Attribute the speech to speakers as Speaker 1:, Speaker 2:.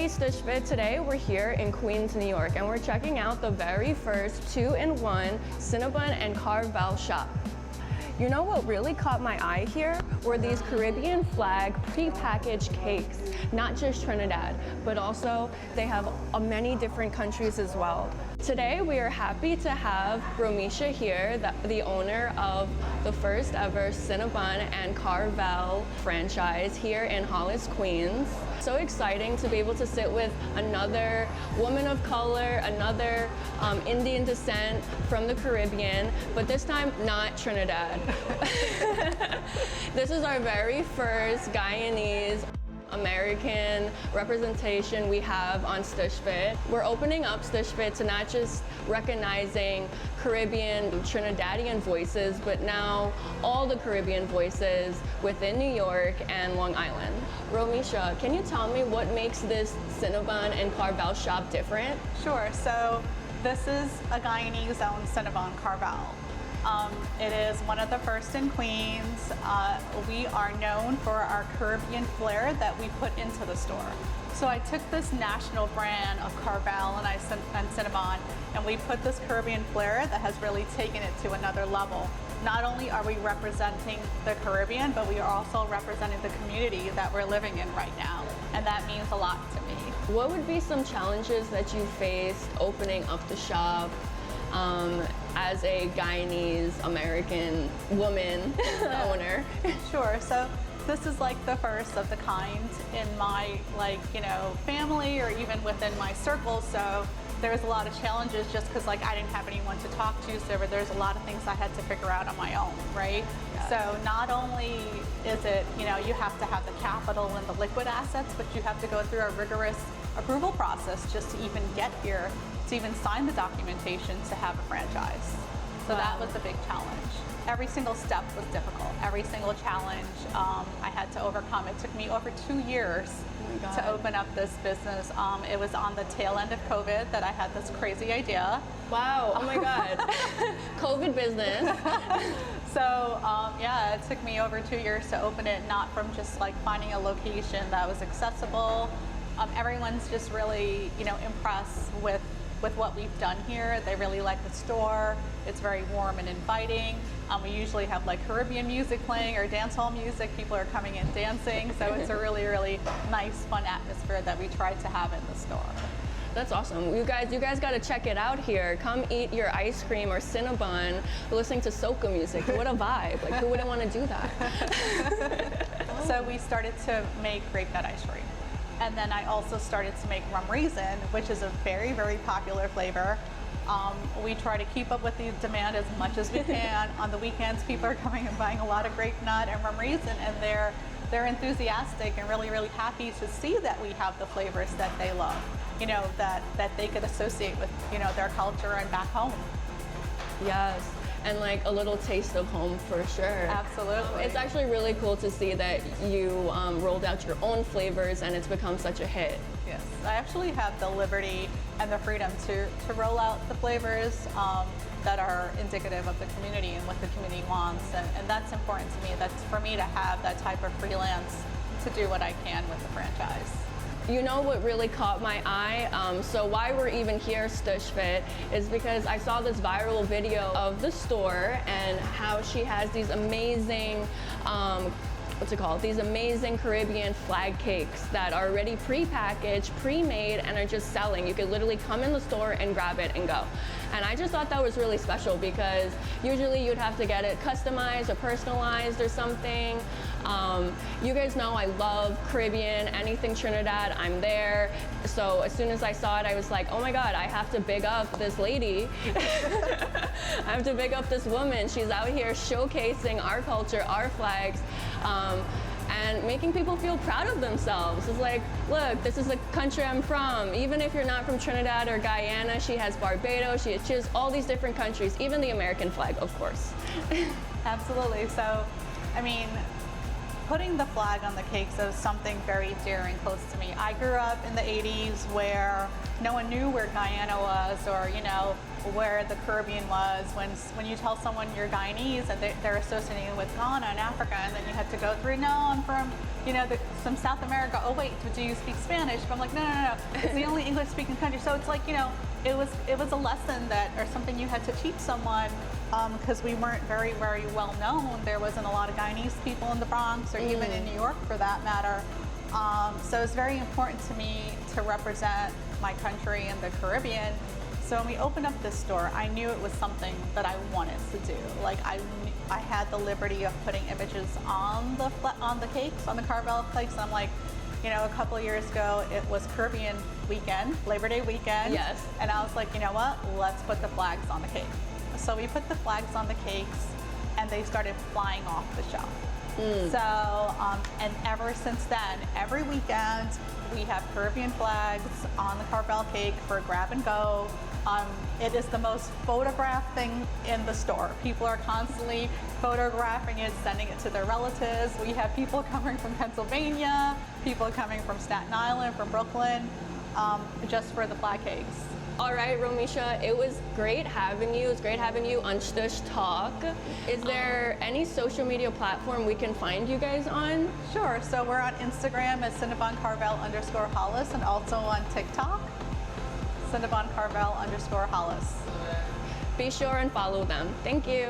Speaker 1: Hey STUSH.Fit, today we're here in Queens, New York, and we're checking out the very first 2-in-1 Cinnabon and Carvel shop. You know what really caught my eye here were these Caribbean flag pre-packaged cakes. Not just Trinidad, but also they have many different countries as well. Today we are happy to have Romesha here, the owner of the first ever Cinnabon and Carvel franchise here in Hollis Queens. So exciting to be able to sit with another woman of color, another Indian descent from the Caribbean, but this time not Trinidad. This is our very first Guyanese-American representation we have on STUSH.Fit. We're opening up STUSH.Fit to not just recognizing Caribbean, Trinidadian voices, but now all the Caribbean voices within New York and Long Island. Romesha, can you tell me what makes this Cinnabon and Carvel shop different?
Speaker 2: Sure, so this is a Guyanese-owned Cinnabon Carvel. It is one of the first in Queens. We are known for our Caribbean flair that we put into the store. So I took this national brand of Carvel and Cinnabon, and we put this Caribbean flair that has really taken it to another level. Not only are we representing the Caribbean, but we are also representing the community that we're living in right now, and that means a lot to me.
Speaker 1: What would be some challenges that you faced opening up the shop as a Guyanese-American woman owner?
Speaker 2: Sure, so this is like the first of the kind in my family or even within my circle. So there's a lot of challenges just because I didn't have anyone to talk to, so there's a lot of things I had to figure out on my own, right? Yeah. So not only is it, you have to have the capital and the liquid assets, but you have to go through a rigorous approval process just to even get here, to even sign the documentation to have a franchise. So that was a big challenge. Every single step was difficult. Every single challenge I had to overcome. It took me over 2 years to open up this business. It was on the tail end of COVID that I had this crazy idea.
Speaker 1: Wow, oh my God. COVID business.
Speaker 2: So yeah, it took me over 2 years to open it, not from just finding a location that was accessible. Everyone's just really, impressed with what we've done here. They really like the store. It's very warm and inviting. We usually have Caribbean music playing or dance hall music. People are coming in dancing. So it's a really, really nice, fun atmosphere that we tried to have in the store.
Speaker 1: That's awesome. You guys got to check it out here. Come eat your ice cream or Cinnabon listening to soca music. What a vibe. Who wouldn't want to do that?
Speaker 2: So we started to make grape nut ice cream. And then I also started to make rum raisin, which is a very, very popular flavor. We try to keep up with the demand as much as we can. On the weekends, people are coming and buying a lot of grape nut and rum raisin, and they're enthusiastic and really, really happy to see that we have the flavors that they love, that they could associate with, their culture and back home.
Speaker 1: Yes. And a little taste of home for sure.
Speaker 2: Absolutely.
Speaker 1: It's actually really cool to see that you rolled out your own flavors and it's become such a hit.
Speaker 2: Yes, I actually have the liberty and the freedom to roll out the flavors that are indicative of the community and what the community wants, and that's important to me. That's for me to have that type of freelance to do what I can with the franchise.
Speaker 1: You know what really caught my eye? So why we're even here, STUSH.Fit, is because I saw this viral video of the store and how she has these amazing, these amazing Caribbean flag cakes that are already pre-packaged, pre-made, and are just selling. You could literally come in the store and grab it and go. And I just thought that was really special because usually you'd have to get it customized or personalized or something. You guys know I love Caribbean, anything Trinidad, I'm there. So as soon as I saw it, I was like, oh my God, I have to big up this lady. I have to big up this woman. She's out here showcasing our culture, our flags, and making people feel proud of themselves. It's look, this is the country I'm from. Even if you're not from Trinidad or Guyana, she has Barbados, she has all these different countries, even the American flag, of course.
Speaker 2: Absolutely. So, I mean, putting the flag on the cakes is something very dear and close to me. I grew up in the 80s where no one knew where Guyana was, or where the Caribbean was. When you tell someone you're Guyanese and they're associating with Ghana and Africa, and then you have to go through, no, I'm from some South America. Oh wait, do you speak Spanish? But I'm like, no. It's the only English-speaking country. So it's like, it was a lesson or something you had to teach someone, because we weren't very, very well known. There wasn't a lot of Guyanese people in the Bronx, or even in New York for that matter. So it's very important to me to represent my country and the Caribbean. So when we opened up this store, I knew it was something that I wanted to do. Like I had the liberty of putting images on the cakes, on the Carvel cakes, and I'm like, a couple of years ago, it was Caribbean weekend, Labor Day weekend.
Speaker 1: Yes.
Speaker 2: And I was like, you know what? Let's put the flags on the cake. So we put the flags on the cakes, and they started flying off the shelf. So, and ever since then, every weekend, we have Caribbean flags on the Carvel cake for grab and go. It is the most photographed thing in the store. People are constantly photographing it, sending it to their relatives. We have people coming from Pennsylvania, people coming from Staten Island, from Brooklyn, just for the flag cakes.
Speaker 1: All right, Romesha, it was great having you. It's great having you on STUSH Talk. Is there any social media platform we can find you guys on?
Speaker 2: Sure. So we're on Instagram at Cinnabon_Carvel_Hollis, and also on TikTok, Cinnabon_Carvel_Hollis.
Speaker 1: Be sure and follow them. Thank you.